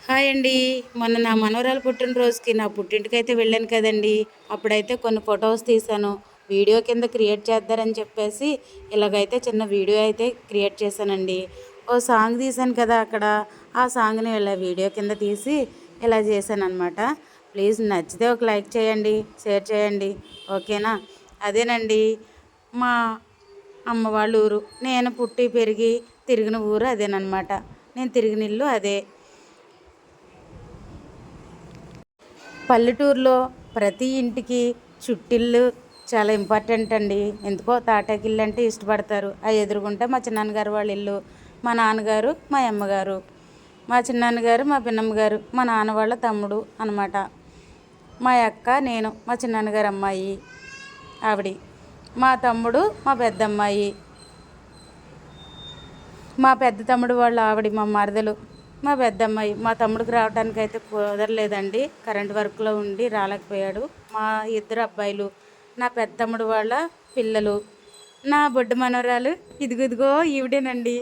Hi అండి. మొన్న నా మనవరాలు పుట్టినరోజుకి నా పుట్టింటికి అయితే వెళ్ళాను కదండి. అప్పుడైతే కొన్ని ఫొటోస్ తీశాను. వీడియో కింద క్రియేట్ చేద్దారని చెప్పేసి ఇలాగైతే చిన్న వీడియో అయితే క్రియేట్ చేశానండి. ఓ సాంగ్ తీశాను కదా అక్కడ, ఆ సాంగ్ని ఇలా వీడియో కింద తీసి ఇలా చేశాను అనమాట. ప్లీజ్ నచ్చితే ఒక లైక్ చేయండి, షేర్ చేయండి, ఓకేనా? అదేనండి మా అమ్మ వాళ్ళ ఊరు. నేను పుట్టి పెరిగి తిరిగిన ఊరు అదేనమాట. నేను తిరిగిన ఇల్లు అదే. పల్లెటూరులో ప్రతి ఇంటికి చుట్టిల్లు చాలా ఇంపార్టెంట్ అండి. ఎందుకో తాటాకిల్లు అంటే ఇష్టపడతారు. ఆ ఎదురుగుంటే మా చిన్నాన్నగారు వాళ్ళ ఇల్లు, మా నాన్నగారు, మా అమ్మగారు, మా చిన్నాన్నగారు, మా పిన్నమ్మగారు, మా నాన్న వాళ్ళ తమ్ముడు అనమాట. మా అక్క, నేను, మా చిన్నాన్నగారు అమ్మాయి ఆవిడ, మా తమ్ముడు, మా పెద్దమ్మాయి, మా పెద్ద తమ్ముడు వాళ్ళ ఆవిడ, మా మరదలు, మా పెద్దమ్మాయి. మా తమ్ముడికి రావడానికి అయితే కుదరలేదండి, కరెంట్ వర్క్లో ఉండి రాలేకపోయాడు. మా ఇద్దరు అబ్బాయిలు, నా పెద్ద తమ్ముడు వాళ్ళ పిల్లలు, నా బొడ్డు మనవరాలు ఇదిగో ఇదిగో ఈవిడేనండి.